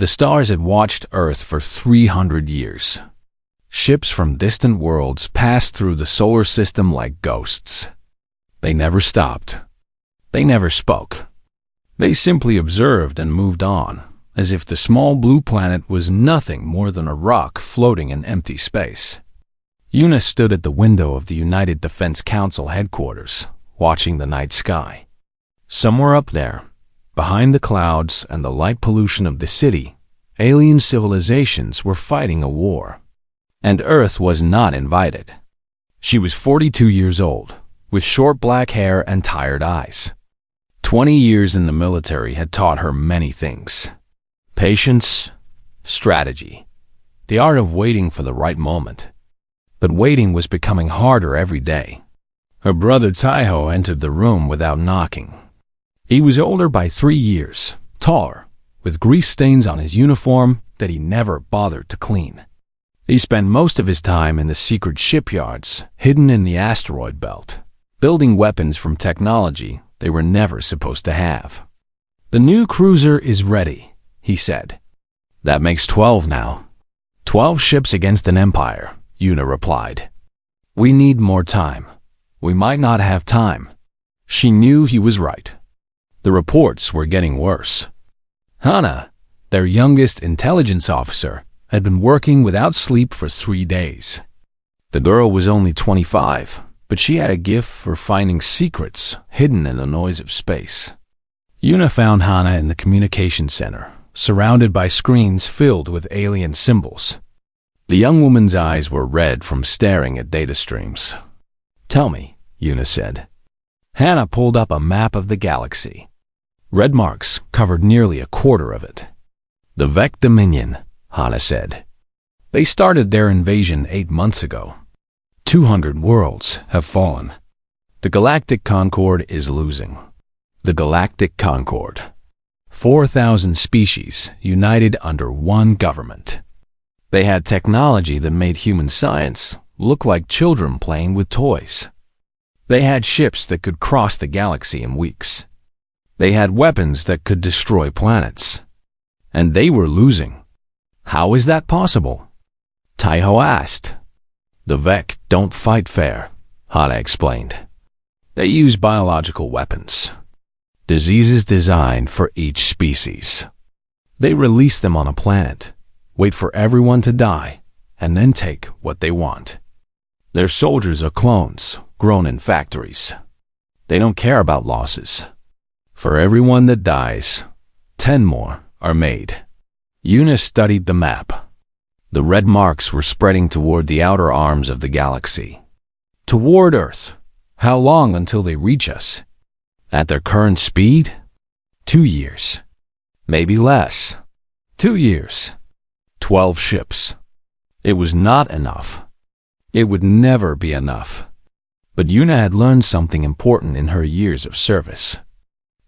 The stars had watched Earth for 300 years. Ships from distant worlds passed through the solar system like ghosts. They never stopped. They never spoke. They simply observed and moved on, as if the small blue planet was nothing more than a rock floating in empty space. Una stood at the window of the United Defense Council headquarters, watching the night sky. Somewhere up there, behind the clouds and the light pollution of the city, alien civilizations were fighting a war. And Earth was not invited. She was 42 years old, with short black hair and tired eyes. 20 years in the military had taught her many things. Patience, strategy, the art of waiting for the right moment. But waiting was becoming harder every day. Her brother Taiho entered the room without knocking. He was older by 3 years, taller, with grease stains on his uniform that he never bothered to clean. He spent most of his time in the secret shipyards, hidden in the asteroid belt, building weapons from technology they were never supposed to have. "The new cruiser is ready," he said. "That makes 12 now. 12 ships against an empire," Una replied. "We need more time. We might not have time." She knew he was right. The reports were getting worse. Hana, their youngest intelligence officer, had been working without sleep for 3 days. The girl was only 25, but she had a gift for finding secrets hidden in the noise of space. Una found Hana in the communication center, surrounded by screens filled with alien symbols. The young woman's eyes were red from staring at data streams. "Tell me," Una said. Hana pulled up a map of the galaxy. Red marks covered nearly a quarter of it. "The Vec Dominion," Hana said. "They started their invasion 8 months ago. 200 worlds have fallen. The Galactic Concord is losing. The Galactic Concord. 4,000 species united under one government. They had technology that made human science look like children playing with toys. They had ships that could cross the galaxy in weeks. They had weapons that could destroy planets. And they were losing. How is that possible?" Taiho asked. "The Vec don't fight fair," Hana explained. "They use biological weapons. Diseases designed for each species. They release them on a planet, wait for everyone to die, and then take what they want. Their soldiers are clones, grown in factories. They don't care about losses. For everyone that dies, 10 more are made." Una studied the map. The red marks were spreading toward the outer arms of the galaxy. Toward Earth. How long until they reach us? At their current speed? 2 years. Maybe less. 2 years. 12 ships. It was not enough. It would never be enough. But Una had learned something important in her years of service.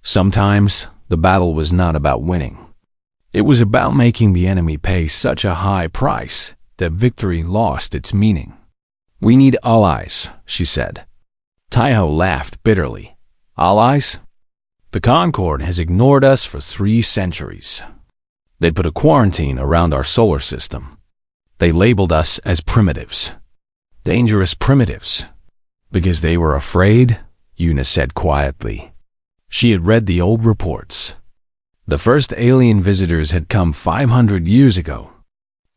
Sometimes the battle was not about winning. It was about making the enemy pay such a high price that victory lost its meaning. "We need allies," she said. Taiho laughed bitterly. "Allies? The Concord has ignored us for 3 centuries. They put a quarantine around our solar system. They labeled us as primitives. Dangerous primitives. Because they were afraid," Una said quietly. She had read the old reports. The first alien visitors had come 500 years ago.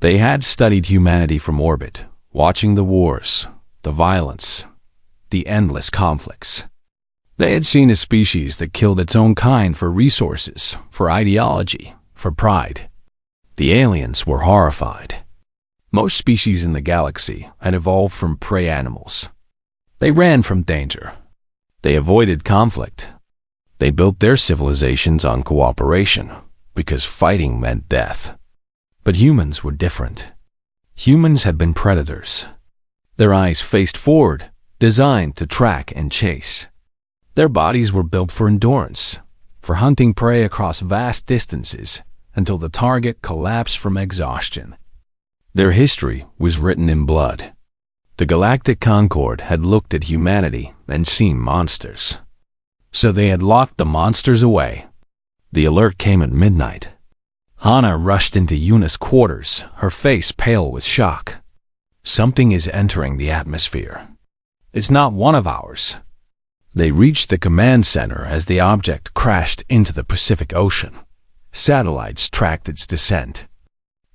They had studied humanity from orbit, watching the wars, the violence, the endless conflicts. They had seen a species that killed its own kind for resources, for ideology, for pride. The aliens were horrified. Most species in the galaxy had evolved from prey animals. They ran from danger. They avoided conflict. They built their civilizations on cooperation, because fighting meant death. But humans were different. Humans had been predators. Their eyes faced forward, designed to track and chase. Their bodies were built for endurance, for hunting prey across vast distances until the target collapsed from exhaustion. Their history was written in blood. The Galactic Concord had looked at humanity and seen monsters. So they had locked the monsters away. The alert came at midnight. Hana rushed into Yuna's quarters, her face pale with shock. Something is entering the atmosphere. It's not one of ours. They reached the command center as the object crashed into the Pacific Ocean. Satellites tracked its descent.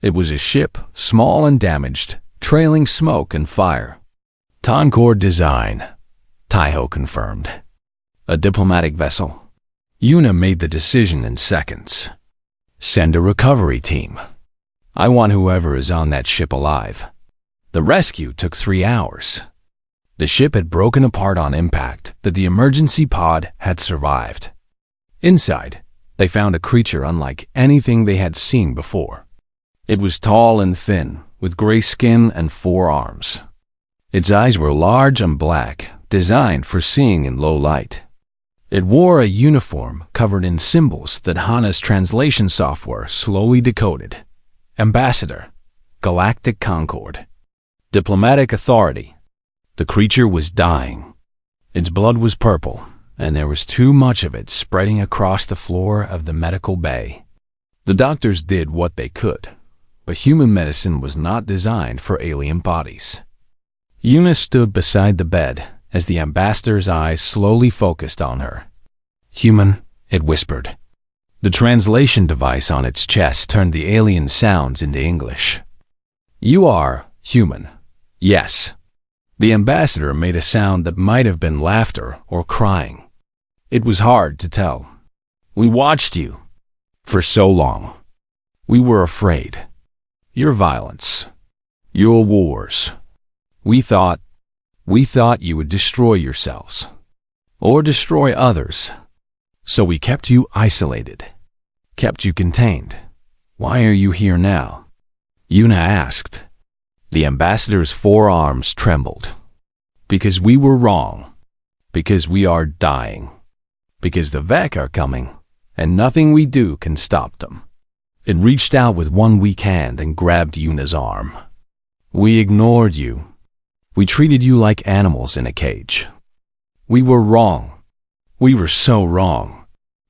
It was a ship, small and damaged, trailing smoke and fire. Concorde design, Taiho confirmed. A diplomatic vessel. Yuna made the decision in seconds. Send a recovery team. I want whoever is on that ship alive. The rescue took 3 hours. The ship had broken apart on impact, but the emergency pod had survived. Inside, they found a creature unlike anything they had seen before. It was tall and thin, with gray skin and 4 arms. Its eyes were large and black, designed for seeing in low light. It wore a uniform covered in symbols that Hana's translation software slowly decoded. Ambassador, Galactic Concorde, Diplomatic Authority. The creature was dying. Its blood was purple, and there was too much of it spreading across the floor of the medical bay. The doctors did what they could, but human medicine was not designed for alien bodies. Yuna stood beside the bed as the ambassador's eyes slowly focused on her. Human, it whispered. The translation device on its chest turned the alien sounds into English. You are human. Yes. The ambassador made a sound that might have been laughter or crying. It was hard to tell. We watched you. For so long. We were afraid. Your violence. Your wars. We thought you would destroy yourselves. Or destroy others. So we kept you isolated. Kept you contained. Why are you here now? Yuna asked. The ambassador's 4 arms trembled. Because we were wrong. Because we are dying. Because the Vec are coming, and nothing we do can stop them. It reached out with one weak hand and grabbed Yuna's arm. We ignored you. We treated you like animals in a cage. We were wrong. We were so wrong.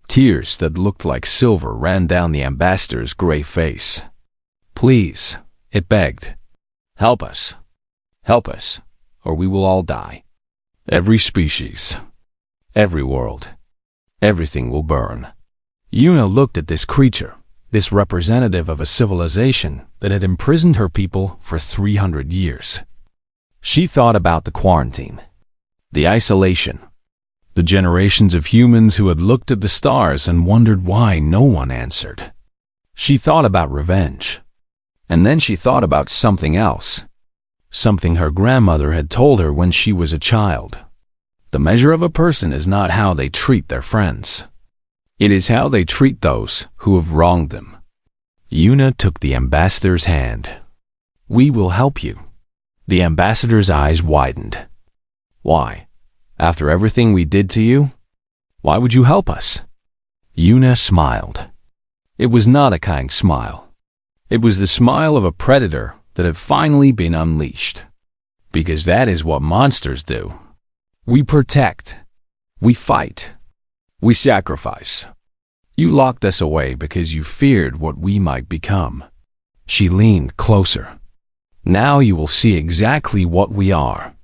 Tears that looked like silver ran down the ambassador's gray face. Please, it begged. Help us. Help us, or we will all die. Every species. Every world. Everything will burn. Yuna looked at this creature, this representative of a civilization that had imprisoned her people for 300 years. She thought about the quarantine, the isolation, the generations of humans who had looked at the stars and wondered why no one answered. She thought about revenge. And then she thought about something else. Something her grandmother had told her when she was a child. The measure of a person is not how they treat their friends. It is how they treat those who have wronged them. Yuna took the ambassador's hand. We will help you. The ambassador's eyes widened. Why? After everything we did to you? Why would you help us? Yuna smiled. It was not a kind smile. It was the smile of a predator that had finally been unleashed. Because that is what monsters do. We protect. We fight. We sacrifice. You locked us away because you feared what we might become. She leaned closer. Now you will see exactly what we are.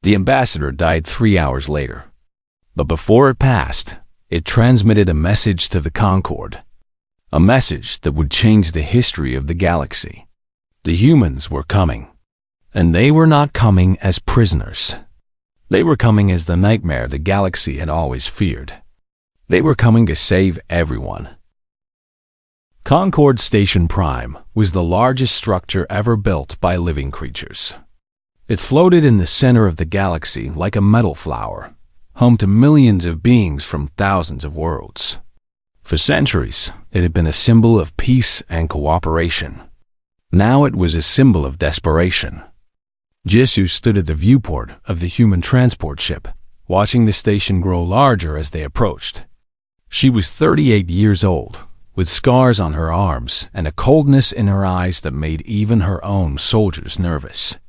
The ambassador died 3 hours later. But before it passed, it transmitted a message to the Concorde. A message that would change the history of the galaxy. The humans were coming. And they were not coming as prisoners. They were coming as the nightmare the galaxy had always feared. They were coming to save everyone. Concorde Station Prime was the largest structure ever built by living creatures. It floated in the center of the galaxy like a metal flower, home to millions of beings from thousands of worlds. For centuries, it had been a symbol of peace and cooperation. Now it was a symbol of desperation. Jisoo stood at the viewport of the human transport ship, watching the station grow larger as they approached. She was 38 years old, with scars on her arms and a coldness in her eyes that made even her own soldiers nervous.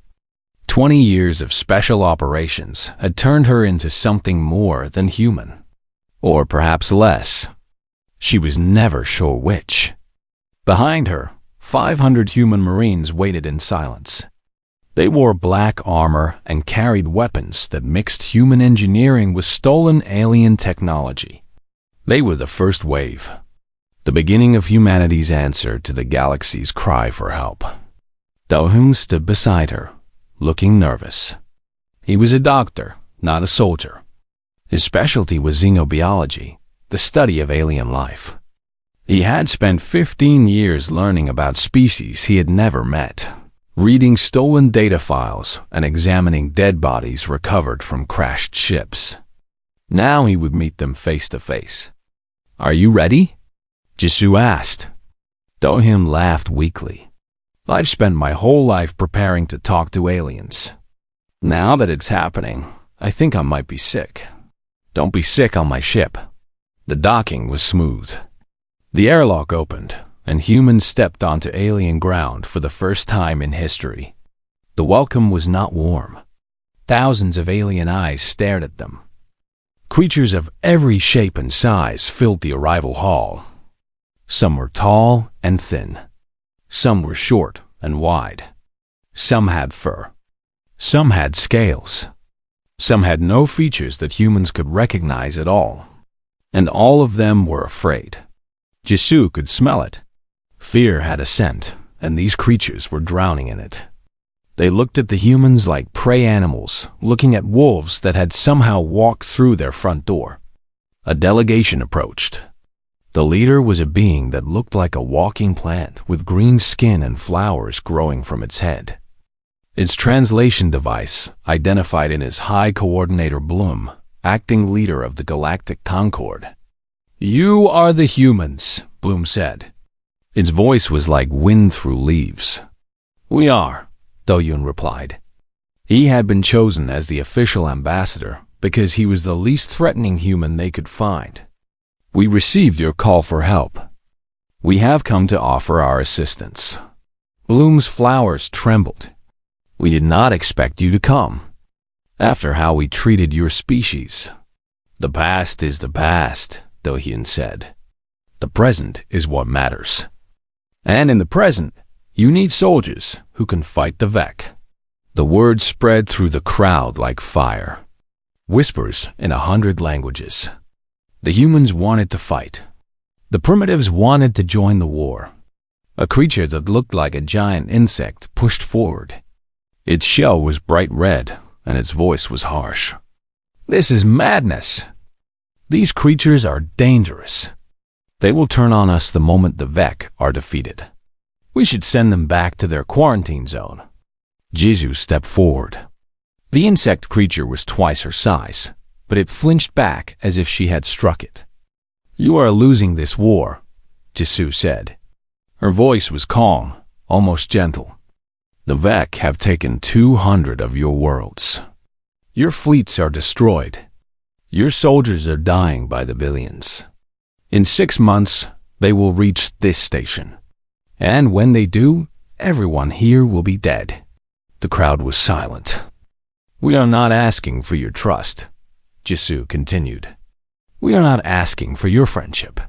20 years of special operations had turned her into something more than human. Or perhaps less. She was never sure which. Behind her, 500 human Marines waited in silence. They wore black armor and carried weapons that mixed human engineering with stolen alien technology. They were the first wave, the beginning of humanity's answer to the galaxy's cry for help. Do-hyun stood beside her, looking nervous. He was a doctor, not a soldier. His specialty was xenobiology, the study of alien life. He had spent 15 years learning about species he had never met, reading stolen data files and examining dead bodies recovered from crashed ships. Now he would meet them face to face. "Are you ready?" Jisoo asked. Do-hyun laughed weakly. "I've spent my whole life preparing to talk to aliens. Now that it's happening, I think I might be sick." "Don't be sick on my ship." The docking was smooth. The airlock opened, and humans stepped onto alien ground for the first time in history. The welcome was not warm. Thousands of alien eyes stared at them. Creatures of every shape and size filled the arrival hall. Some were tall and thin. Some were short and wide. Some had fur. Some had scales. Some had no features that humans could recognize at all. And all of them were afraid. Jisoo could smell it. Fear had a scent, and these creatures were drowning in it. They looked at the humans like prey animals, looking at wolves that had somehow walked through their front door. A delegation approached. The leader was a being that looked like a walking plant with green skin and flowers growing from its head. Its translation device identified it as High Coordinator Bloom, acting leader of the Galactic Concord. "You are the humans," Bloom said. Its voice was like wind through leaves. "We are," Do-hyun replied. He had been chosen as the official ambassador because he was the least threatening human they could find. "We received your call for help. We have come to offer our assistance." Bloom's flowers trembled. "We did not expect you to come. After how we treated your species." "The past is the past," Do-hyun said. "The present is what matters. And in the present, you need soldiers who can fight the Vec." The word spread through the crowd like fire. Whispers in 100 languages. The humans wanted to fight. The primitives wanted to join the war. A creature that looked like a giant insect pushed forward. Its shell was bright red, and its voice was harsh. "This is madness. These creatures are dangerous. They will turn on us the moment the Vec are defeated. We should send them back to their quarantine zone." Jisoo stepped forward. The insect creature was twice her size, but it flinched back as if she had struck it. "You are losing this war," Jisoo said. Her voice was calm, almost gentle. "The Vec have taken 200 of your worlds. Your fleets are destroyed. Your soldiers are dying by the billions. In 6 months, they will reach this station. And when they do, everyone here will be dead." The crowd was silent. "We are not asking for your trust," Jisoo continued. "We are not asking for your friendship.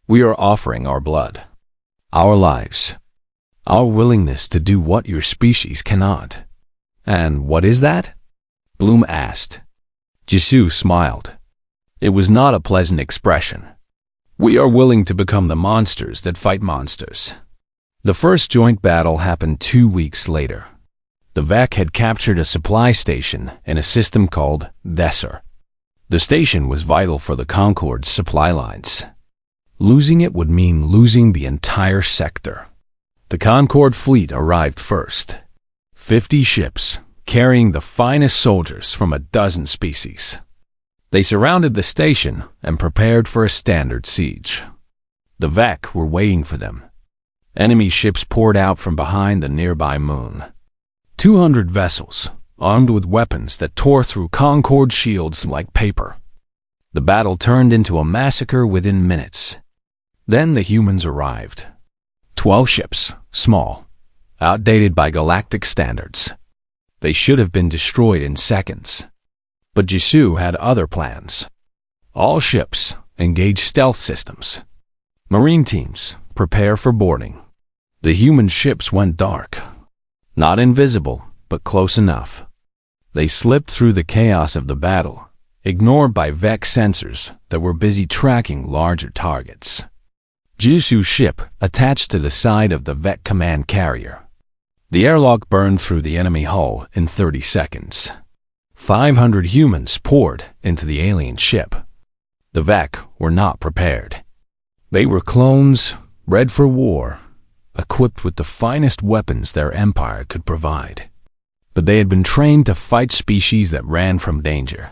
We are offering our blood, our lives, our willingness to do what your species cannot." "And what is that?" Bloom asked. Jisoo smiled. It was not a pleasant expression. "We are willing to become the monsters that fight monsters." The first joint battle happened 2 weeks later. The Vec had captured a supply station in a system called Desser. The station was vital for the Concord's supply lines. Losing it would mean losing the entire sector. The Concord fleet arrived first. 50 ships, carrying the finest soldiers from a dozen species. They surrounded the station and prepared for a standard siege. The Vec were waiting for them. Enemy ships poured out from behind the nearby moon. 200 vessels, armed with weapons that tore through Concord shields like paper. The battle turned into a massacre within minutes. Then the humans arrived. 12 ships, small, outdated by galactic standards. They should have been destroyed in seconds. But Jisoo had other plans. All ships engaged stealth systems. Marine teams, prepare for boarding. The human ships went dark. Not invisible, but close enough. They slipped through the chaos of the battle, ignored by VEC sensors that were busy tracking larger targets. Jisu's ship attached to the side of the VEC command carrier. The airlock burned through the enemy hull in 30 seconds. 500 humans poured into the alien ship. The VEC were not prepared. They were clones, bred for war, equipped with the finest weapons their empire could provide. But they had been trained to fight species that ran from danger.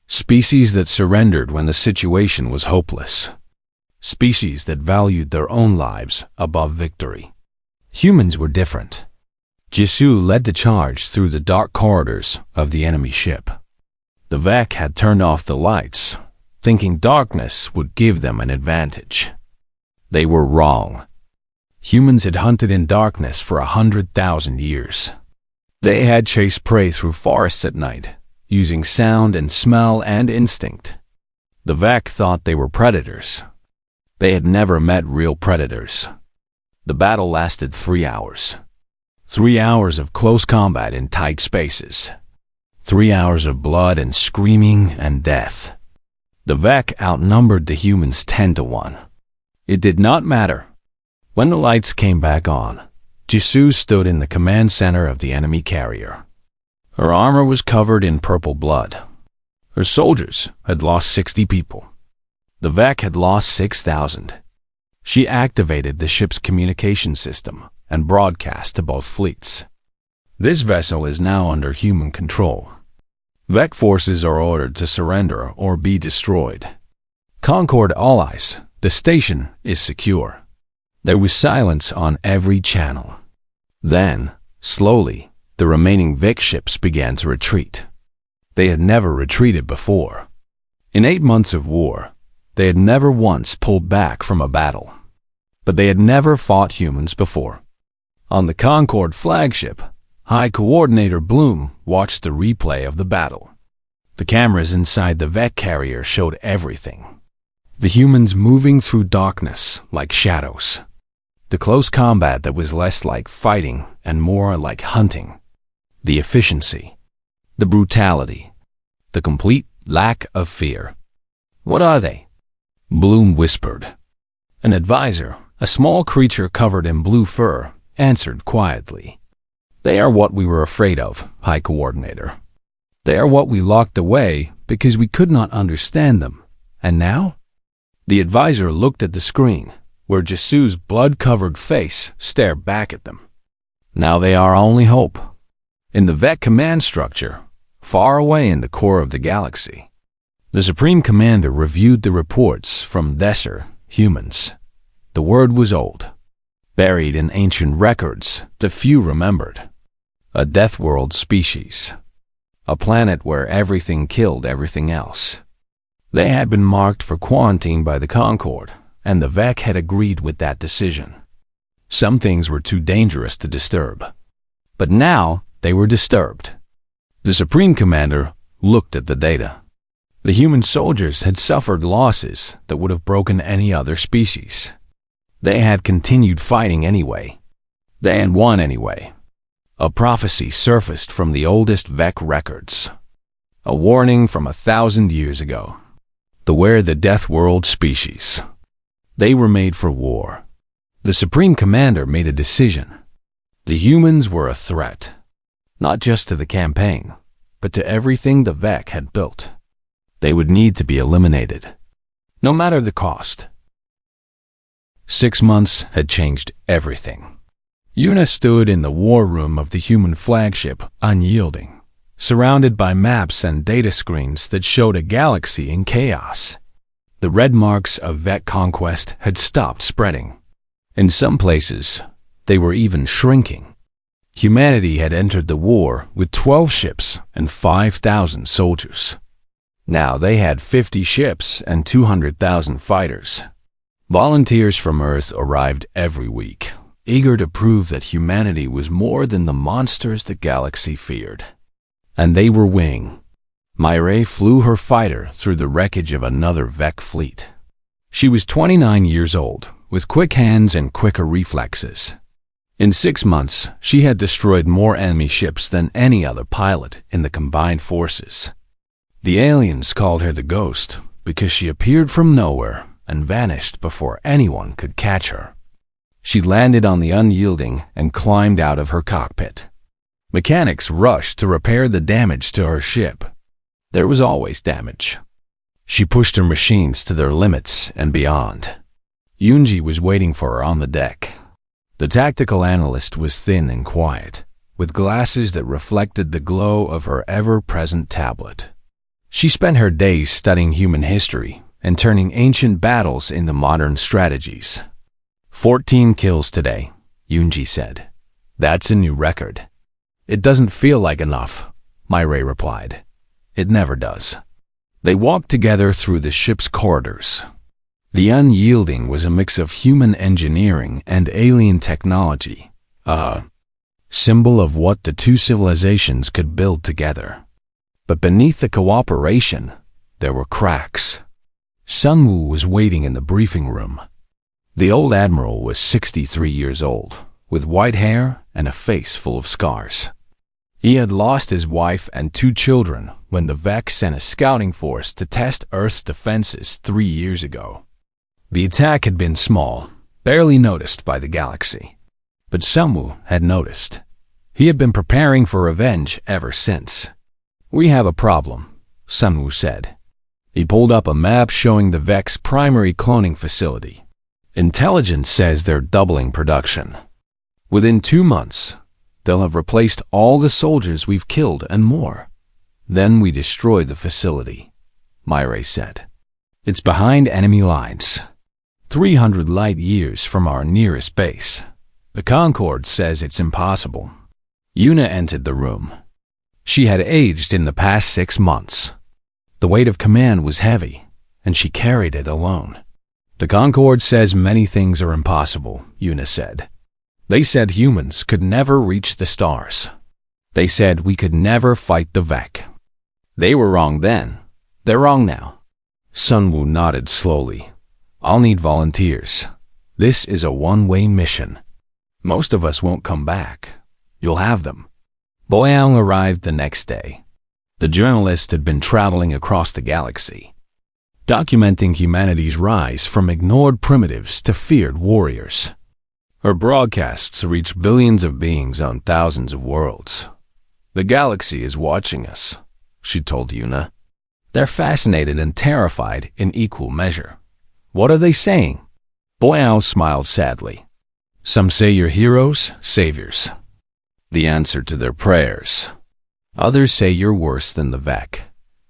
Species that surrendered when the situation was hopeless. Species that valued their own lives above victory. Humans were different. Jisu led the charge through the dark corridors of the enemy ship. The VEC had turned off the lights, thinking darkness would give them an advantage. They were wrong. Humans had hunted in darkness for 100,000 years. They had chased prey through forests at night, using sound and smell and instinct. The VEC thought they were predators. They had never met real predators. The battle lasted 3 hours. 3 hours of close combat in tight spaces. 3 hours of blood and screaming and death. The VEC outnumbered the humans 10-1. It did not matter. When the lights came back on, Jisu stood in the command center of the enemy carrier. Her armor was covered in purple blood. Her soldiers had lost 60 people. The VEC had lost 6,000. She activated the ship's communication system and broadcast to both fleets. This vessel is now under human control. VEC forces are ordered to surrender or be destroyed. Concord all eyes. The station is secure. There was silence on every channel. Then, slowly, the remaining VEC ships began to retreat. They had never retreated before. In 8 months of war, they had never once pulled back from a battle. But they had never fought humans before. On the Concord flagship, High Coordinator Bloom watched the replay of the battle. The cameras inside the VEC carrier showed everything. The humans moving through darkness like shadows. The close combat that was less like fighting and more like hunting. The efficiency. The brutality. The complete lack of fear. "What are they?" Bloom whispered. An advisor, a small creature covered in blue fur, answered quietly. "They are what we were afraid of, High Coordinator. They are what we locked away because we could not understand them. And now?" The advisor looked at the screen, where Jisu's blood-covered face stared back at them. "Now they are our only hope." In the VEC command structure, far away in the core of the galaxy, the Supreme Commander reviewed the reports from Desser humans. The word was old, buried in ancient records that few remembered. A death world species. A planet where everything killed everything else. They had been marked for quarantine by the Concord, and the VEC had agreed with that decision. Some things were too dangerous to disturb. But now they were disturbed. The Supreme Commander looked at the data. The human soldiers had suffered losses that would have broken any other species. They had continued fighting anyway. They had won anyway. A prophecy surfaced from the oldest VEC records. A warning from 1,000 years ago. Beware the death world species. They were made for war. The Supreme Commander made a decision. The humans were a threat, not just to the campaign, but to everything the VEC had built. They would need to be eliminated, no matter the cost. 6 months had changed everything. Yuna stood in the war room of the human flagship, unyielding, surrounded by maps and data screens that showed a galaxy in chaos. The red marks of VEC conquest had stopped spreading. In some places, they were even shrinking. Humanity had entered the war with 12 ships and 5,000 soldiers. Now they had 50 ships and 200,000 fighters. Volunteers from Earth arrived every week, eager to prove that humanity was more than the monsters the galaxy feared. And they were winning. Myre flew her fighter through the wreckage of another VEC fleet. She was 29 years old, with quick hands and quicker reflexes. In 6 months, she had destroyed more enemy ships than any other pilot in the combined forces. The aliens called her the Ghost because she appeared from nowhere and vanished before anyone could catch her. She landed on the Unyielding and climbed out of her cockpit. Mechanics rushed to repair the damage to her ship. There was always damage. She pushed her machines to their limits and beyond. Yunji was waiting for her on the deck. The tactical analyst was thin and quiet, with glasses that reflected the glow of her ever-present tablet. She spent her days studying human history and turning ancient battles into modern strategies. 14 kills today, Yunji said. That's a new record. It doesn't feel like enough, Myray replied. It never does. They walked together through the ship's corridors. The Unyielding was a mix of human engineering and alien technology, a symbol of what the two civilizations could build together. But beneath the cooperation, there were cracks. Sunwoo was waiting in the briefing room. The old admiral was 63 years old, with white hair and a face full of scars. He had lost his wife and 2 children when the Vec sent a scouting force to test Earth's defenses 3 years ago. The attack had been small, barely noticed by the galaxy. But Sunwoo had noticed. He had been preparing for revenge ever since. We have a problem, Sunwoo said. He pulled up a map showing the Vec's primary cloning facility. Intelligence says they're doubling production. Within 2 months, they'll have replaced all the soldiers we've killed and more. Then we destroy the facility, Myray said. It's behind enemy lines, 300 light years from our nearest base. The Concorde says it's impossible. Yuna entered the room. She had aged in the past 6 months. The weight of command was heavy, and she carried it alone. The Concorde says many things are impossible, Yuna said. They said humans could never reach the stars. They said we could never fight the Vec. They were wrong then. They're wrong now. Sunwoo nodded slowly. I'll need volunteers. This is a one-way mission. Most of us won't come back. You'll have them. Boyang arrived the next day. The journalist had been traveling across the galaxy, documenting humanity's rise from ignored primitives to feared warriors. Her broadcasts reached billions of beings on thousands of worlds. The galaxy is watching us, she told Yuna. They're fascinated and terrified in equal measure. What are they saying? Boyao smiled sadly. Some say you're heroes, saviors. The answer to their prayers. Others say you're worse than the Vec,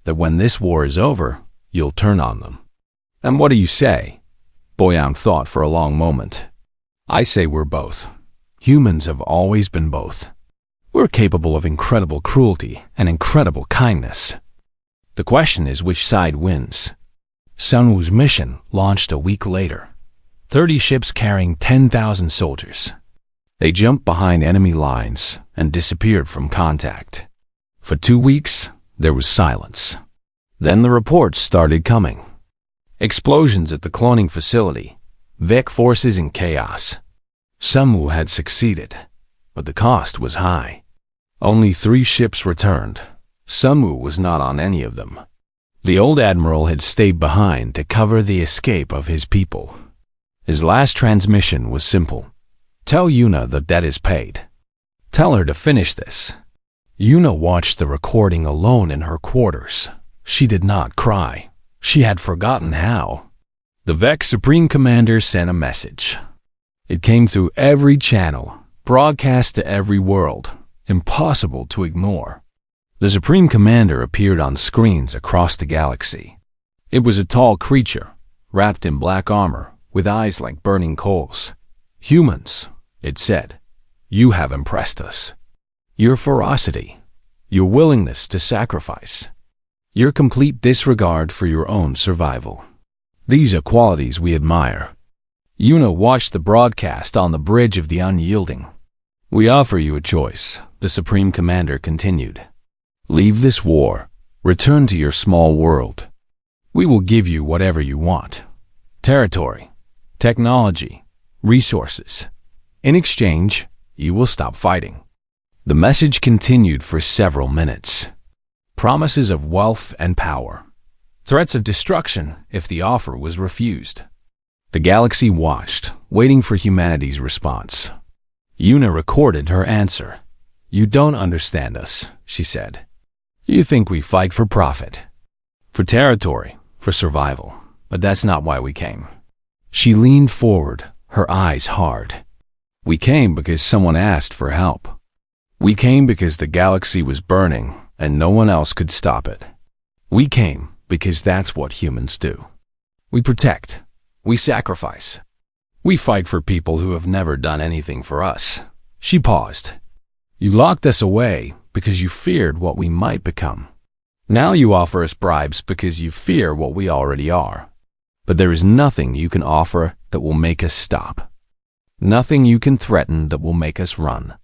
that when this war is over, you'll turn on them. And what do you say? Boyang thought for a long moment. I say we're both. Humans have always been both. We're capable of incredible cruelty and incredible kindness. The question is which side wins. Sunwoo's mission launched a week later. 30 ships carrying 10,000 soldiers. They jumped behind enemy lines and disappeared from contact. For 2 weeks, there was silence. Then the reports started coming. Explosions at the cloning facility. Vec forces in chaos. Sunwoo had succeeded, but the cost was high. Only 3 ships returned. Sunwoo was not on any of them. The old admiral had stayed behind to cover the escape of his people. His last transmission was simple. Tell Yuna the debt is paid. Tell her to finish this. Yuna watched the recording alone in her quarters. She did not cry. She had forgotten how. The Vec Supreme Commander sent a message. It came through every channel, broadcast to every world, impossible to ignore. The Supreme Commander appeared on screens across the galaxy. It was a tall creature, wrapped in black armor, with eyes like burning coals. Humans, it said, you have impressed us. Your ferocity, your willingness to sacrifice, your complete disregard for your own survival. These are qualities we admire. Yuna watched the broadcast on the bridge of the Unyielding. We offer you a choice, the Supreme Commander continued. Leave this war. Return to your small world. We will give you whatever you want. Territory, technology, resources. In exchange, you will stop fighting. The message continued for several minutes. Promises of wealth and power. Threats of destruction if the offer was refused. The galaxy watched, waiting for humanity's response. Una recorded her answer. "You don't understand us," she said. "You think we fight for profit, for territory, for survival, but that's not why we came." She leaned forward, her eyes hard. "We came because someone asked for help. We came because the galaxy was burning and no one else could stop it. We came because that's what humans do. We protect. We sacrifice. We fight for people who have never done anything for us." She paused. "You locked us away because you feared what we might become. Now you offer us bribes because you fear what we already are. But there is nothing you can offer that will make us stop. Nothing you can threaten that will make us run."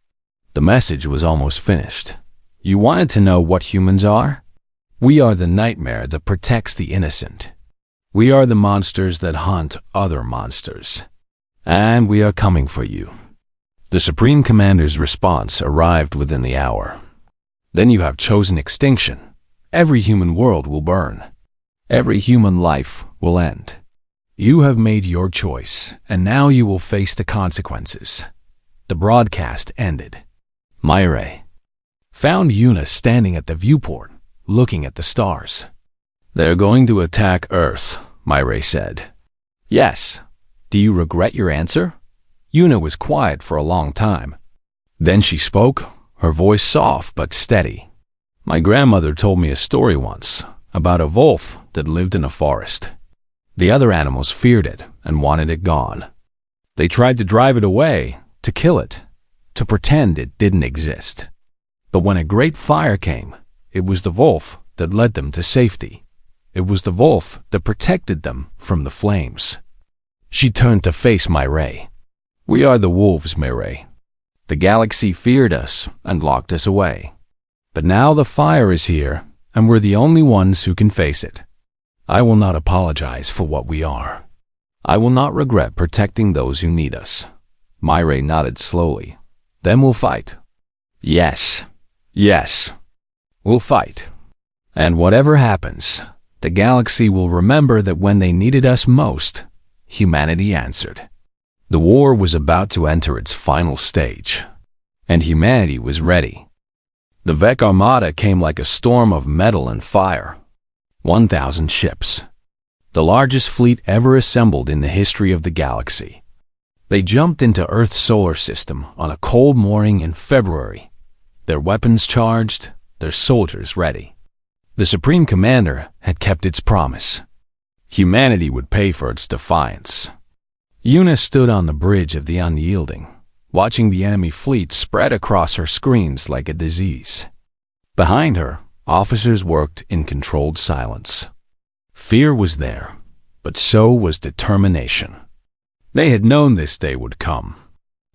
The message was almost finished. "You wanted to know what humans are? We are the nightmare that protects the innocent. We are the monsters that hunt other monsters. And we are coming for you." The Supreme Commander's response arrived within the hour. "Then you have chosen extinction. Every human world will burn. Every human life will end. You have made your choice, and now you will face the consequences." The broadcast ended. Myre found Una standing at the viewport, looking at the stars. "They're going to attack Earth," Myre said. "Yes. Do you regret your answer?" Una was quiet for a long time. Then she spoke, her voice soft but steady. "My grandmother told me a story once about a wolf that lived in a forest. The other animals feared it and wanted it gone. They tried to drive it away, to kill it, to pretend it didn't exist. But when a great fire came, it was the wolf that led them to safety. It was the wolf that protected them from the flames." She turned to face Myre. "We are the wolves, Myre. The galaxy feared us and locked us away. But now the fire is here, and we're the only ones who can face it. I will not apologize for what we are. I will not regret protecting those who need us." Myre nodded slowly. "Then we'll fight." "Yes, yes, we'll fight. And whatever happens, the galaxy will remember that when they needed us most, humanity answered." The war was about to enter its final stage, and humanity was ready. The Vec Armada came like a storm of metal and fire. 1,000 ships, the largest fleet ever assembled in the history of the galaxy. They jumped into Earth's solar system on a cold morning in February, their weapons charged, their soldiers ready. The Supreme Commander had kept its promise. Humanity would pay for its defiance. Una stood on the bridge of the Unyielding, watching the enemy fleet spread across her screens like a disease. Behind her, officers worked in controlled silence. Fear was there, but so was determination. They had known this day would come.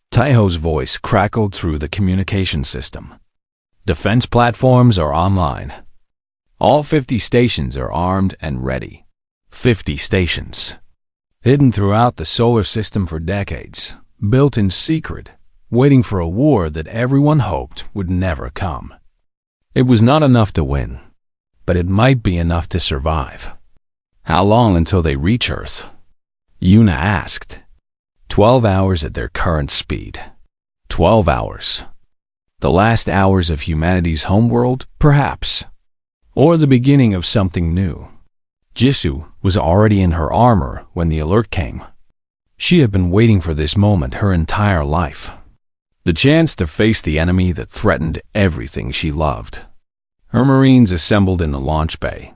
Taiho's voice crackled through the communication system. "Defense platforms are online. All 50 stations are armed and ready." 50 stations. Hidden throughout the solar system for decades, built in secret, waiting for a war that everyone hoped would never come. It was not enough to win, but it might be enough to survive. How long until they reach Earth? Una asked. 12 hours at their current speed. 12 hours. The last hours of humanity's homeworld, perhaps. Or the beginning of something new. Jisoo was already in her armor when the alert came. She had been waiting for this moment her entire life. The chance to face the enemy that threatened everything she loved. Her Marines assembled in the launch bay.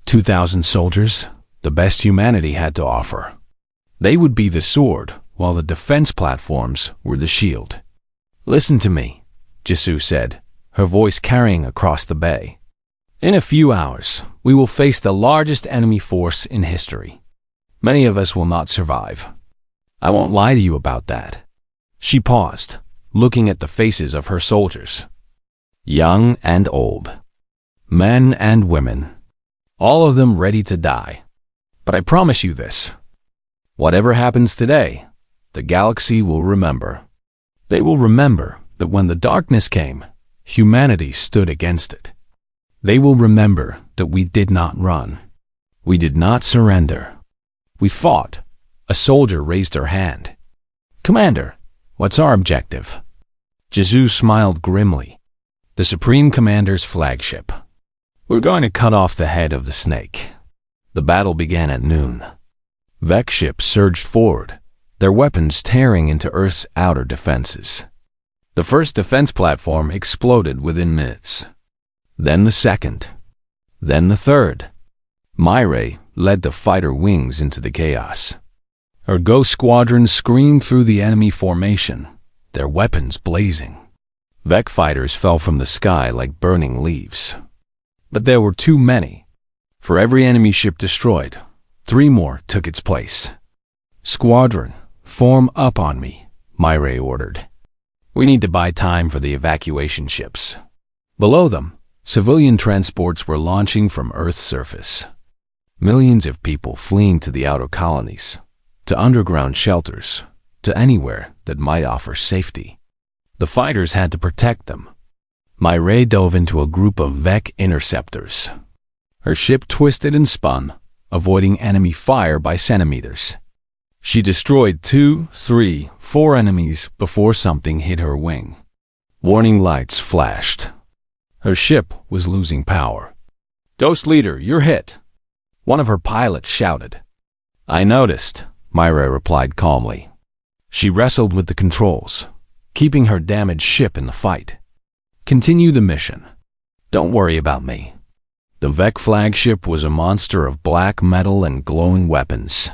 2,000 soldiers, the best humanity had to offer. They would be the sword, while the defense platforms were the shield. "Listen to me," Jisoo said, her voice carrying across the bay. "In a few hours, we will face the largest enemy force in history. Many of us will not survive. I won't lie to you about that." She paused, looking at the faces of her soldiers. Young and old. Men and women. All of them ready to die. "But I promise you this. Whatever happens today, the galaxy will remember. They will remember that when the darkness came, humanity stood against it. They will remember that we did not run. We did not surrender. We fought. A soldier raised her hand. Commander, what's our objective? Jesus smiled grimly. The Supreme Commander's flagship. We're going to cut off the head of the snake. The battle began at noon. Vec ships surged forward, their weapons tearing into Earth's outer defenses. The first defense platform exploded within minutes. Then the second. Then the third. Myre led the fighter wings into the chaos. Her ghost squadron screamed through the enemy formation, their weapons blazing. Vec fighters fell from the sky like burning leaves. But there were too many. For every enemy ship destroyed, 3 more took its place. Squadron, form up on me, Myre ordered. We need to buy time for the evacuation ships. Below them, civilian transports were launching from Earth's surface. Millions of people fleeing to the outer colonies, to underground shelters, to anywhere that might offer safety. The fighters had to protect them. Myre dove into a group of Vec interceptors. Her ship twisted and spun, avoiding enemy fire by centimeters. She destroyed 2, 3, 4 enemies before something hit her wing. Warning lights flashed. Her ship was losing power. Ghost Leader, you're hit. One of her pilots shouted. I noticed, Myre replied calmly. She wrestled with the controls, keeping her damaged ship in the fight. Continue the mission. Don't worry about me. The Vec flagship was a monster of black metal and glowing weapons.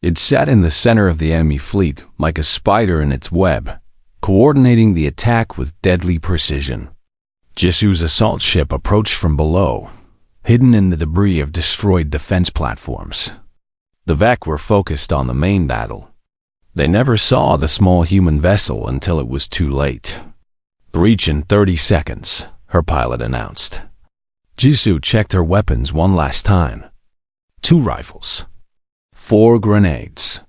It sat in the center of the enemy fleet like a spider in its web, coordinating the attack with deadly precision. Jesu's assault ship approached from below, hidden in the debris of destroyed defense platforms. The Vec were focused on the main battle. They never saw the small human vessel until it was too late. Breach in 30 seconds, her pilot announced. Jisoo checked her weapons one last time. 2 rifles. 4 grenades.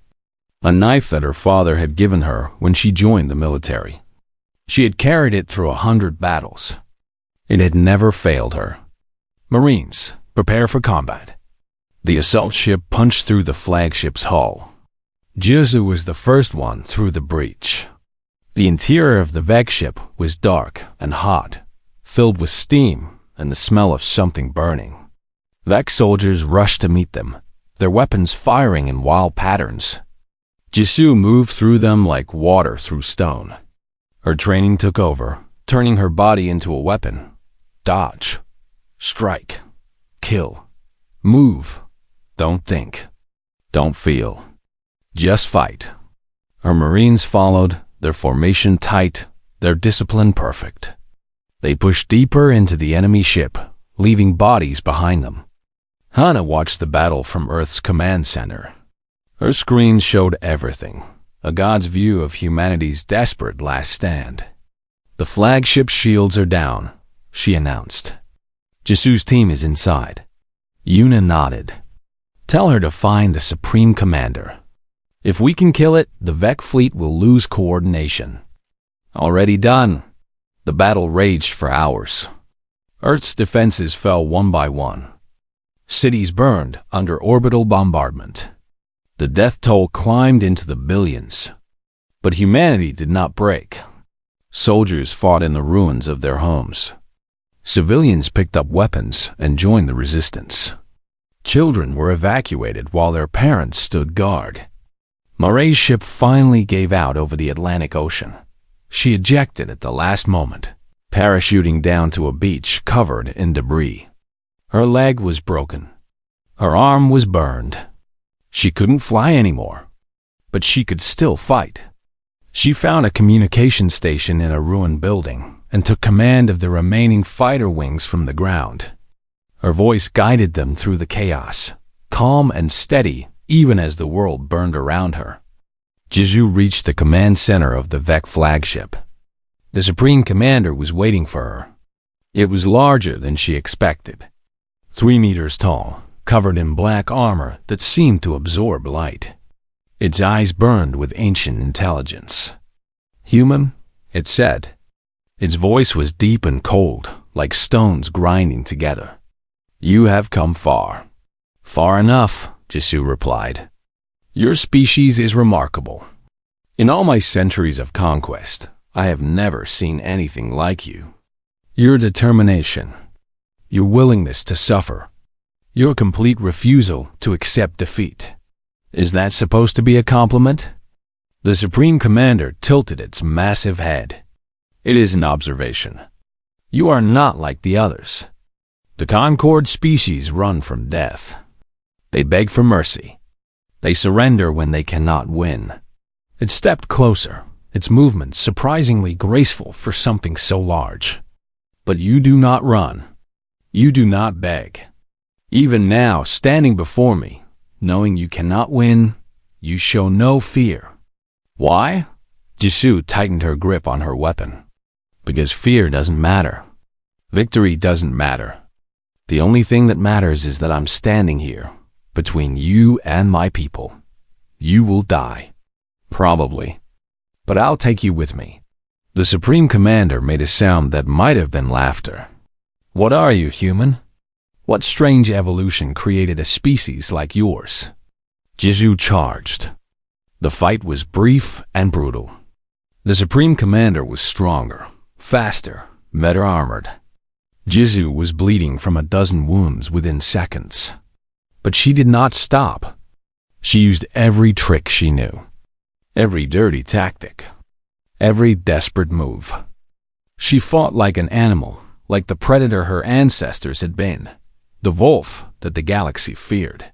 A knife that her father had given her when she joined the military. She had carried it through 100 battles. It had never failed her. Marines, prepare for combat. The assault ship punched through the flagship's hull. Jisoo was the first one through the breach. The interior of the Vec ship was dark and hot, filled with steam and the smell of something burning. Vec soldiers rushed to meet them, their weapons firing in wild patterns. Jisoo moved through them like water through stone. Her training took over, turning her body into a weapon. Dodge, strike, kill, move, don't think, don't feel, just fight. Her Marines followed, their formation tight, their discipline perfect. They pushed deeper into the enemy ship, leaving bodies behind them. Hana watched the battle from Earth's command center. Her screen showed everything, a god's view of humanity's desperate last stand. The flagship shields are down, she announced. Jisoo's team is inside. Yuna nodded. Tell her to find the Supreme Commander. If we can kill it, the Vec fleet will lose coordination. Already done. The battle raged for hours. Earth's defenses fell one by one. Cities burned under orbital bombardment. The death toll climbed into the billions. But humanity did not break. Soldiers fought in the ruins of their homes. Civilians picked up weapons and joined the resistance. Children were evacuated while their parents stood guard. Myre's ship finally gave out over the Atlantic Ocean. She ejected at the last moment, parachuting down to a beach covered in debris. Her leg was broken. Her arm was burned. She couldn't fly anymore, but she could still fight. She found a communication station in a ruined building and took command of the remaining fighter wings from the ground. Her voice guided them through the chaos, calm and steady even as the world burned around her. Jisoo reached the command center of the Vec flagship. The Supreme Commander was waiting for her. It was larger than she expected. 3 meters tall, covered in black armor that seemed to absorb light. Its eyes burned with ancient intelligence. "Human," it said. Its voice was deep and cold, like stones grinding together. "You have come far." "Far enough," Jisoo replied. "Your species is remarkable. In all my centuries of conquest, I have never seen anything like you. Your determination, your willingness to suffer, your complete refusal to accept defeat. Is that supposed to be a compliment?" The Supreme Commander tilted its massive head. "It is an observation. You are not like the others. The Concord species run from death. They beg for mercy. They surrender when they cannot win." It stepped closer, its movements surprisingly graceful for something so large. "But you do not run. You do not beg. Even now, standing before me, knowing you cannot win, you show no fear. Why?" Jisoo tightened her grip on her weapon. "Because fear doesn't matter. Victory doesn't matter. The only thing that matters is that I'm standing here, between you and my people. You will die. Probably. But I'll take you with me." The Supreme Commander made a sound that might have been laughter. "What are you, human? What strange evolution created a species like yours?" Jisoo charged. The fight was brief and brutal. The Supreme Commander was stronger, faster, better armored. Jisoo was bleeding from a dozen wounds within seconds. But she did not stop. She used every trick she knew, every dirty tactic, every desperate move. She fought like an animal, like the predator her ancestors had been, the wolf that the galaxy feared.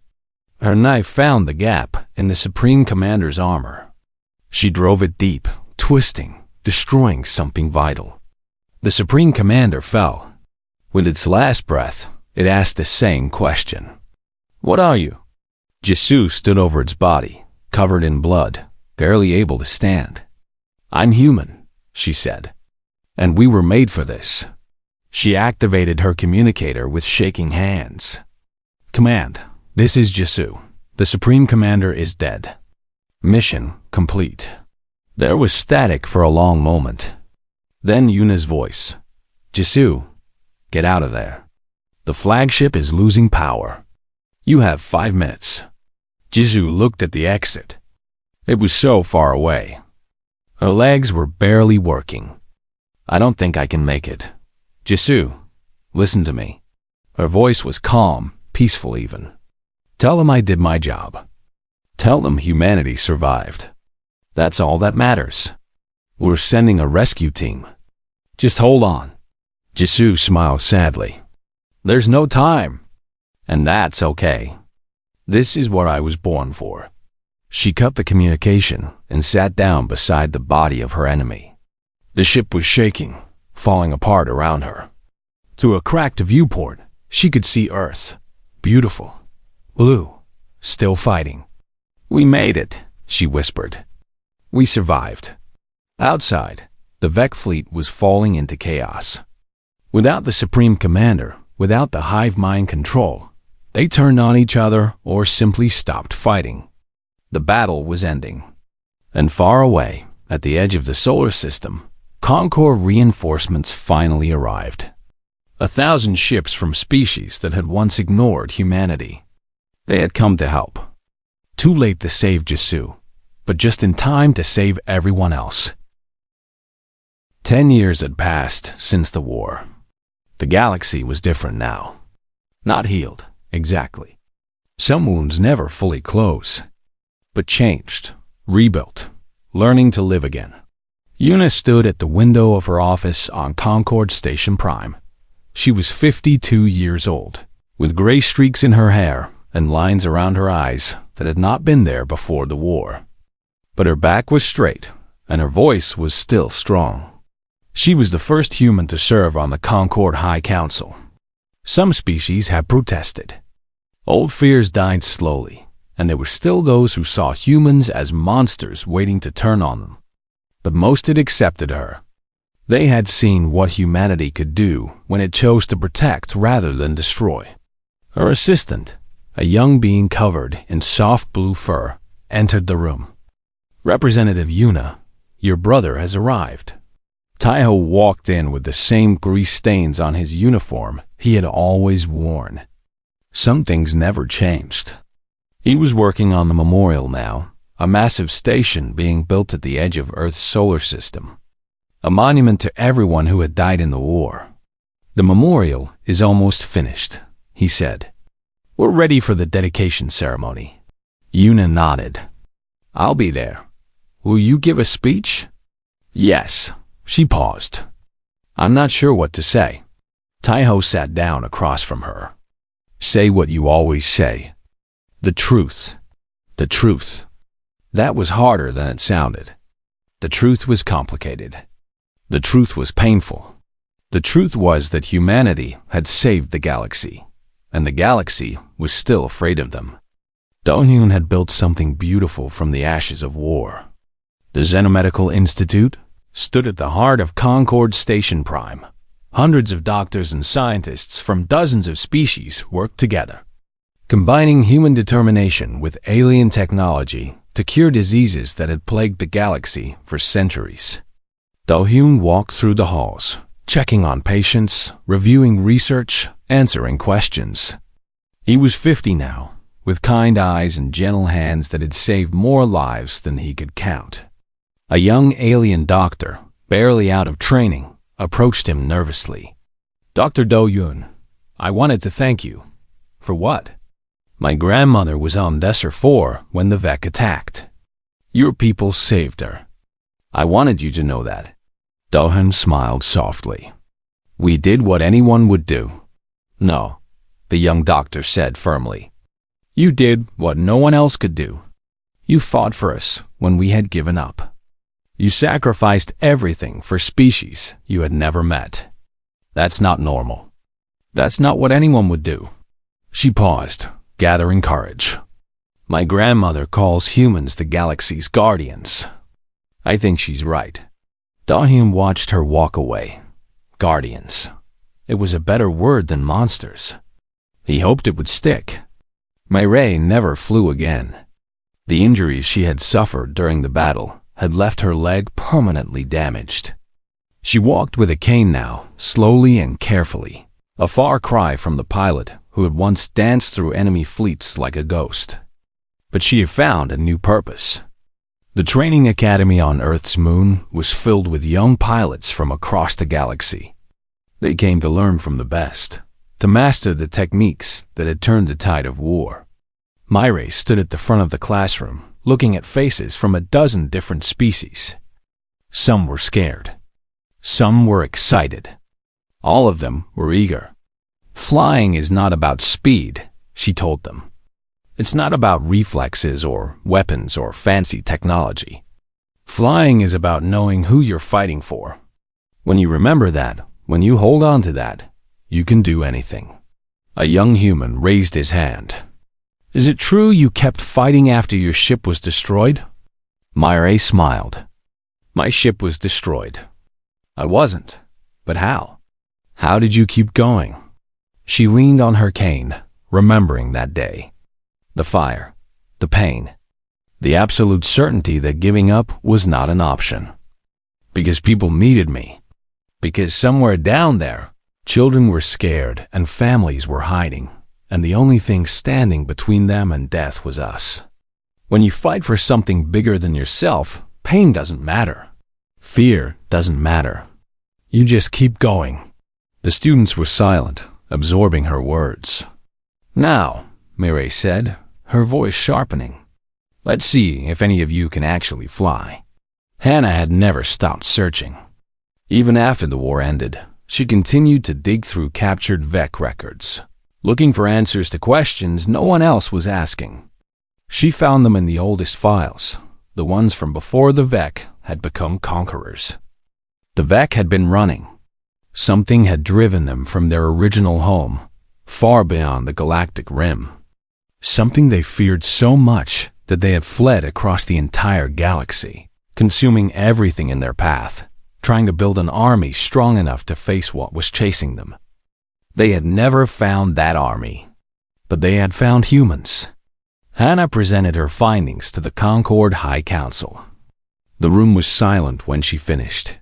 Her knife found the gap in the Supreme Commander's armor. She drove it deep, twisting, destroying something vital. The Supreme Commander fell. With its last breath, it asked the same question. "What are you?" Jisoo stood over its body, covered in blood, barely able to stand. "I'm human," she said. "And we were made for this." She activated her communicator with shaking hands. "Command, this is Jisoo. The Supreme Commander is dead. Mission complete." There was static for a long moment. Then Yuna's voice. "Jisoo, get out of there. The flagship is losing power. You have 5 minutes." Jisoo looked at the exit. It was so far away. Her legs were barely working. "I don't think I can make it. Jisoo, listen to me." Her voice was calm, peaceful even. "Tell them I did my job. Tell them humanity survived. That's all that matters. We're sending a rescue team. Just hold on." Jisoo smiled sadly. "There's no time. And that's okay. This is what I was born for." She cut the communication and sat down beside the body of her enemy. The ship was shaking, falling apart around her. Through a cracked viewport, she could see Earth, beautiful, blue, still fighting. "We made it," she whispered. "We survived." Outside, the Vec fleet was falling into chaos. Without the Supreme Commander, without the hive mind control, they turned on each other or simply stopped fighting. The battle was ending. And far away, at the edge of the solar system, Concord reinforcements finally arrived. 1,000 ships from species that had once ignored humanity. They had come to help. Too late to save Jisoo, but just in time to save everyone else. 10 years had passed since the war. The galaxy was different now. Not healed, exactly. Some wounds never fully close, but changed, rebuilt, learning to live again. Yuna stood at the window of her office on Concord Station Prime. She was 52 years old, with gray streaks in her hair and lines around her eyes that had not been there before the war. But her back was straight, and her voice was still strong. She was the first human to serve on the Concord High Council. Some species had protested. Old fears died slowly, and there were still those who saw humans as monsters waiting to turn on them. But most had accepted her. They had seen what humanity could do when it chose to protect rather than destroy. Her assistant, a young being covered in soft blue fur, entered the room. "Representative Yuna, your brother has arrived." Taiho walked in with the same grease stains on his uniform he had always worn. Some things never changed. He was working on the memorial now, a massive station being built at the edge of Earth's solar system, a monument to everyone who had died in the war. "The memorial is almost finished," he said. "We're ready for the dedication ceremony." Yuna nodded. "I'll be there. Will you give a speech?" "Yes." She paused. "I'm not sure what to say." Taiho sat down across from her. "Say what you always say. The truth. The truth." That was harder than it sounded. The truth was complicated. The truth was painful. The truth was that humanity had saved the galaxy, and the galaxy was still afraid of them. Do-Hyun had built something beautiful from the ashes of war. The Xenomedical Institute stood at the heart of Concord Station Prime. Hundreds of doctors and scientists from dozens of species worked together, combining human determination with alien technology to cure diseases that had plagued the galaxy for centuries. Do-Hyun walked through the halls, checking on patients, reviewing research, answering questions. He was 50 now, with kind eyes and gentle hands that had saved more lives than he could count. A young alien doctor, barely out of training, approached him nervously. "Dr. Do-Hyun, I wanted to thank you." "For what?" "My grandmother was on Desert 4 when the Vec attacked. Your people saved her. I wanted you to know that." Do-Hyun smiled softly. "We did what anyone would do." "No," the young doctor said firmly. "You did what no one else could do. You fought for us when we had given up. You sacrificed everything for species you had never met. That's not normal. That's not what anyone would do." She paused, gathering courage. "My grandmother calls humans the galaxy's guardians. I think she's right." Do-Hyun watched her walk away. Guardians. It was a better word than monsters. He hoped it would stick. Mireille never flew again. The injuries she had suffered during the battle had left her leg permanently damaged. She walked with a cane now, slowly and carefully, a far cry from the pilot who had once danced through enemy fleets like a ghost. But she had found a new purpose. The training academy on Earth's moon was filled with young pilots from across the galaxy. They came to learn from the best, to master the techniques that had turned the tide of war. Mireille stood at the front of the classroom, looking at faces from a dozen different species. Some were scared. Some were excited. All of them were eager. "Flying is not about speed," she told them. "It's not about reflexes or weapons or fancy technology. Flying is about knowing who you're fighting for. When you remember that, when you hold on to that, you can do anything." A young human raised his hand. "Is it true you kept fighting after your ship was destroyed?" Mireille smiled. "My ship was destroyed. I wasn't. But how? How did you keep going?" She leaned on her cane, remembering that day. The fire, the pain, the absolute certainty that giving up was not an option. "Because people needed me. Because somewhere down there, children were scared and families were hiding, and the only thing standing between them and death was us. When you fight for something bigger than yourself, pain doesn't matter. Fear doesn't matter. You just keep going." The students were silent, absorbing her words. "Now," Mireille said, her voice sharpening, "let's see if any of you can actually fly." Hannah had never stopped searching. Even after the war ended, she continued to dig through captured Vec records, looking for answers to questions no one else was asking. She found them in the oldest files, the ones from before the Vec had become conquerors. The Vec had been running. Something had driven them from their original home, far beyond the galactic rim. Something they feared so much that they had fled across the entire galaxy, consuming everything in their path, trying to build an army strong enough to face what was chasing them. They had never found that army, but they had found humans. Hannah presented her findings to the Concord High Council. The room was silent when she finished.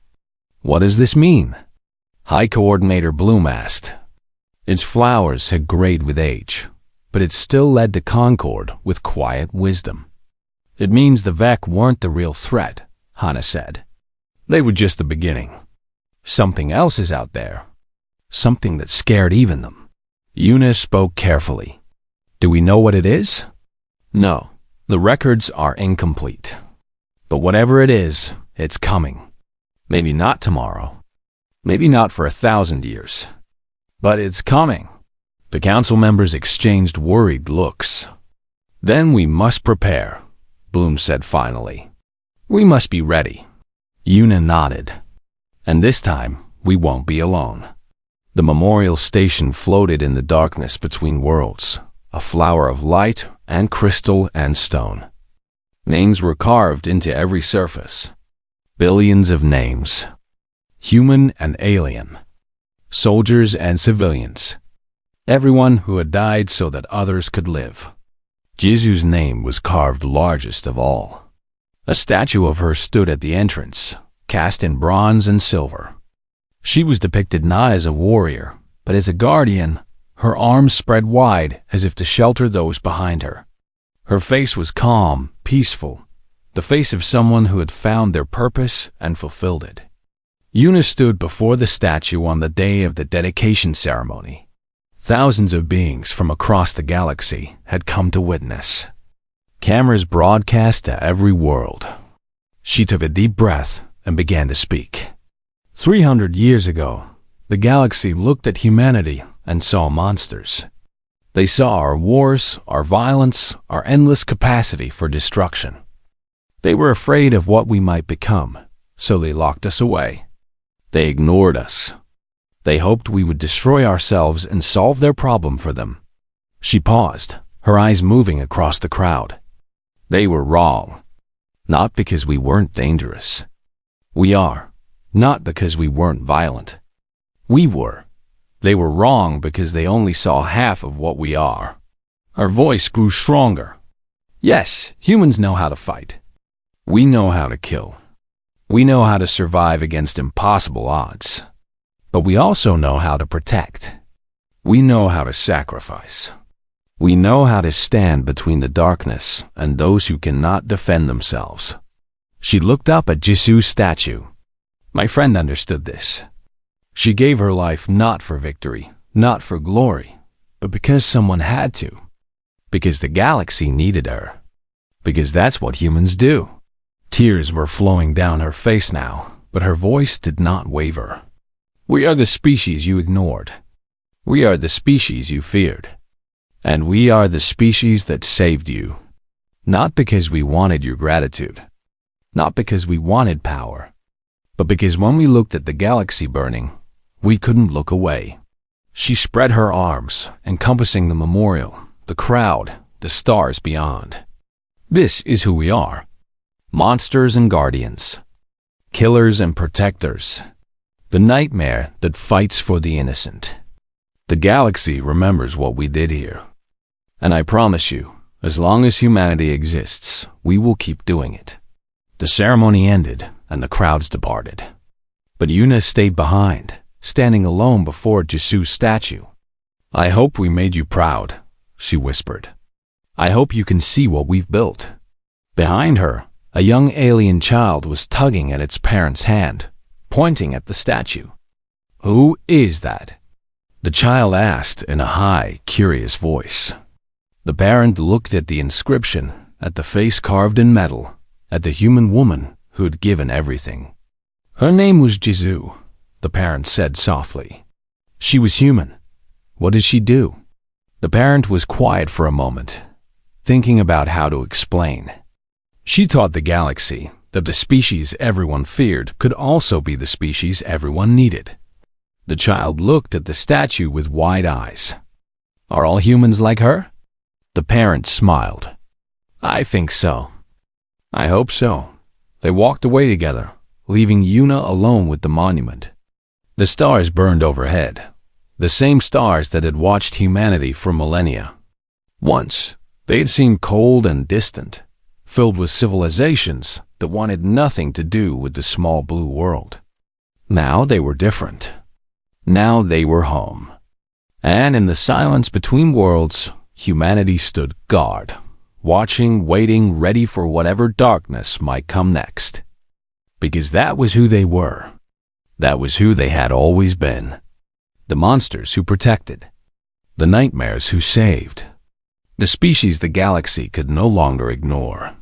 "What does this mean?" High Coordinator Bloom asked. Its flowers had grayed with age, but it still led to Concord with quiet wisdom. "It means the Vec weren't the real threat," Hannah said. "They were just the beginning. Something else is out there. Something that scared even them." Una spoke carefully. "Do we know what it is?" "No, the records are incomplete. But whatever it is, it's coming. Maybe not tomorrow. Maybe not for 1,000 years. But it's coming." The council members exchanged worried looks. "Then we must prepare," Bloom said finally. "We must be ready." Una nodded. "And this time, we won't be alone." The memorial station floated in the darkness between worlds, a flower of light and crystal and stone. Names were carved into every surface. Billions of names. Human and alien. Soldiers and civilians. Everyone who had died so that others could live. Jisu's name was carved largest of all. A statue of her stood at the entrance, cast in bronze and silver. She was depicted not as a warrior, but as a guardian, her arms spread wide as if to shelter those behind her. Her face was calm, peaceful, the face of someone who had found their purpose and fulfilled it. Una stood before the statue on the day of the dedication ceremony. Thousands of beings from across the galaxy had come to witness. Cameras broadcast to every world. She took a deep breath and began to speak. 300 years ago, the galaxy looked at humanity and saw monsters. They saw our wars, our violence, our endless capacity for destruction. They were afraid of what we might become, so they locked us away. They ignored us. They hoped we would destroy ourselves and solve their problem for them. She paused, her eyes moving across the crowd. They were wrong. Not because we weren't dangerous. We are. Not because we weren't violent. We were. They were wrong because they only saw half of what we are. Our voice grew stronger. Yes, humans know how to fight. We know how to kill. We know how to survive against impossible odds. But we also know how to protect. We know how to sacrifice. We know how to stand between the darkness and those who cannot defend themselves. She looked up at Jisu's statue. My friend understood this. She gave her life not for victory, not for glory, but because someone had to. Because the galaxy needed her. Because that's what humans do. Tears were flowing down her face now, but her voice did not waver. We are the species you ignored. We are the species you feared. And we are the species that saved you. Not because we wanted your gratitude. Not because we wanted power. But because when we looked at the galaxy burning, we couldn't look away. She spread her arms, encompassing the memorial, the crowd, the stars beyond. This is who we are. Monsters and guardians. Killers and protectors. The nightmare that fights for the innocent. The galaxy remembers what we did here. And I promise you, as long as humanity exists, we will keep doing it. The ceremony ended, and the crowds departed. But Una stayed behind, standing alone before Jisu's statue. I hope we made you proud, she whispered. I hope you can see what we've built. Behind her, a young alien child was tugging at its parent's hand, pointing at the statue. Who is that? The child asked in a high, curious voice. The parent looked at the inscription, at the face carved in metal, at the human woman who had given everything. Her name was Jisu, the parent said softly. She was human. What did she do? The parent was quiet for a moment, thinking about how to explain. She taught the galaxy that the species everyone feared could also be the species everyone needed. The child looked at the statue with wide eyes. Are all humans like her? The parent smiled. I think so. I hope so. They walked away together, leaving Una alone with the monument. The stars burned overhead, the same stars that had watched humanity for millennia. Once, They had seemed cold and distant, filled with civilizations that wanted nothing to do with the small blue world. Now they were different. Now they were home. And in the silence between worlds, humanity stood guard, watching, waiting, ready for whatever darkness might come next. Because that was who they were. That was who they had always been. The monsters who protected. The nightmares who saved. The species the galaxy could no longer ignore.